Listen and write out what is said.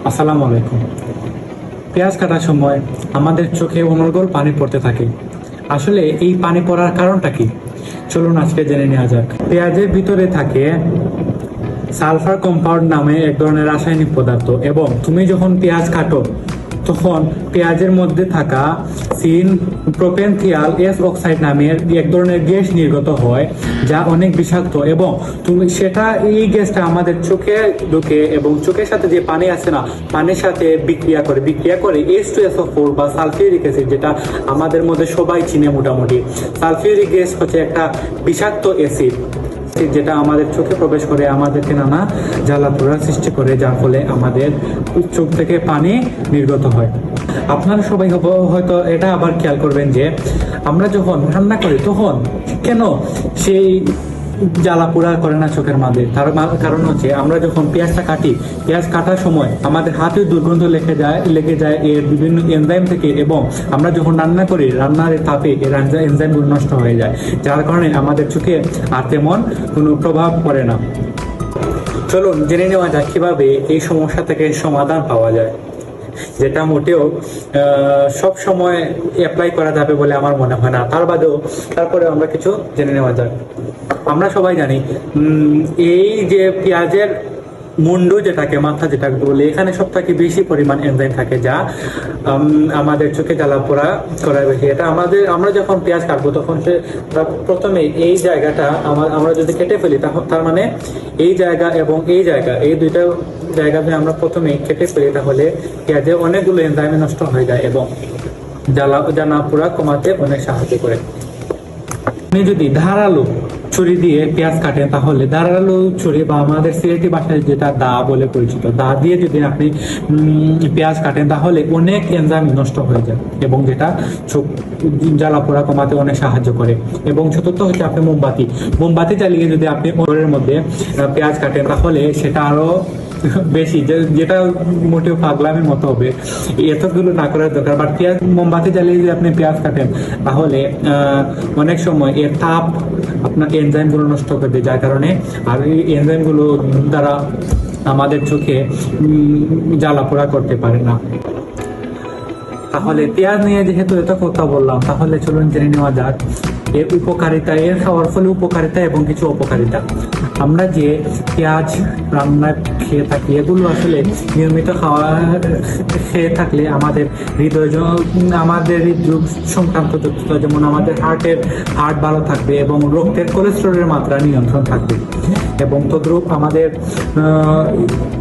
আসসালামু আলাইকুম। পেঁয়াজ কাটার সময় আমাদের চোখে অনর্গল পানি পড়তে থাকে। আসলে এই পানি পড়ার কারণটা কি? চলুন আজকে জেনে নেওয়া যাক। পেঁয়াজের ভিতরে থাকে সালফার কম্পাউন্ড নামে এক ধরনের রাসায়নিক পদার্থ, এবং তুমি যখন পেঁয়াজ কাটো তখন পেঁয়াজের মধ্যে থাকা সিন প্রোপেনথিয়াল এস অক্সাইড নামের এক ধরনের গ্যাস নির্গত হয়, যা অনেক বিষাক্ত, এবং তুমি সেটা এই গ্যাসটা আমাদের চোখে ঢুকে এবং চোখের সাথে যে পানি আছে না, পানির সাথে বিক্রিয়া করে H2SO4 বা সালফিউরিক অ্যাসিড, যেটা আমাদের মধ্যে সবাই চিনে মোটামুটি। সালফিউরিক গ্যাস হচ্ছে একটা বিষাক্ত অ্যাসিড যেটা আমাদের চোখে প্রবেশ করে আমাদেরকে নানা জ্বালাপোড়া সৃষ্টি করে, যার ফলে আমাদের চোখ থেকে পানি নির্গত হয়। আপনারা সবাই হয়তো এটা আবার খেয়াল করবেন যে আমরা যখন রান্না করি তখন কেন সেই জ্বালাপোড়া করে না চোখের মাঝে? তার কারণ হচ্ছে আমরা যখন পেঁয়াজটা কাটি, পেঁয়াজ কাটার সময় আমাদের হাতে দুর্গন্ধ লেগে যায় এর বিভিন্ন এনজাইম থেকে, এবং আমরা যখন রান্না করি রান্নার তাপে এর এনজাইমগুলো নষ্ট হয়ে যায়, যার কারণে আমাদের চোখে আর তেমন কোনো প্রভাব পড়ে না। চলুন জেনে নেওয়া যাক কিভাবে এই সমস্যা থেকে সমাধান পাওয়া যায়, যেটা মোটেও সব সময় অ্যাপ্লাই করা যাবে বলে আমার মনে হয় না। তারপরে আমরা কিছু জেনে নেওয়া যাক। আমরা সবাই জানি এই যে পেঁয়াজের মুন্ডু যেটাকে মাথা যেটাকে বলে, এখানে সব থেকে বেশি পরিমাণ এনজাইম থাকে, যা আমাদের চোখে জ্বালাপোড়া করা বেশি। এটা আমরা যখন পেঁয়াজ কাটবো তখন প্রথমে এই জায়গাটা আমরা যদি কেটে ফেলি, তার মানে এই জায়গা এবং এই জায়গা, এই দুইটা জায়গাতে আমরা প্রথমে কেটে ফেলি, তাহলে পেঁয়াজে অনেকগুলো এনজাইম নষ্ট হয়ে যায় এবং জ্বালাপোড়া কমাতে অনেক সাহায্য করে। আপনি যদি ধারালো ছুরি দিয়ে পেঁয়াজ কাটেন, তাহলে ধারালো ছুরি বা আমাদের সিলেটি ভাষায় যেটা দা বলে পরিচিত, দা দিয়ে যদি আপনি পেঁয়াজ কাটেন তাহলে অনেক এনজাইম নষ্ট হয়ে যায়, এবং যেটা চোখ জ্বালাপোড়া কমাতে অনেক সাহায্য করে। এবং চতুর্থ হচ্ছে আপনি মোমবাতি জ্বালিয়ে যদি আপনি ঘরের মধ্যে পেঁয়াজ কাটেন, তাহলে সেটা আরো বেশি, যেটা মোটেও পাগলামের মতো হবে, এতগুলো না করার দরকার। বাট মোমবাতি জ্বালিয়ে যদি আপনি পেঁয়াজ কাটেন, তাহলে অনেক সময় এর তাপ আপনার এনজাইম গুলো নষ্ট করে দেয়, যার কারণে আর এই এনজাইম গুলো দ্বারা আমাদের চোখে জ্বালাপোড়া করতে পারে না। তাহলে পেঁয়াজ নিয়ে যেহেতু এত কথা বললাম, তাহলে চলুন জেনে নেওয়া যাক এর উপকারিতা, এর খাওয়ার ফলে উপকারিতা এবং কিছু অপকারিতা। আমরা যে পেঁয়াজ রান্না খেয়ে থাকি, এগুলো আসলে নিয়মিত খেয়ে থাকলে আমাদের হৃদরোগ সংক্রান্ত তথ্য, যেমন আমাদের হার্ট ভালো থাকবে এবং রক্তের কোলেস্টেরলের মাত্রা নিয়ন্ত্রণ থাকবে, এবং তদ্রূপ আমাদের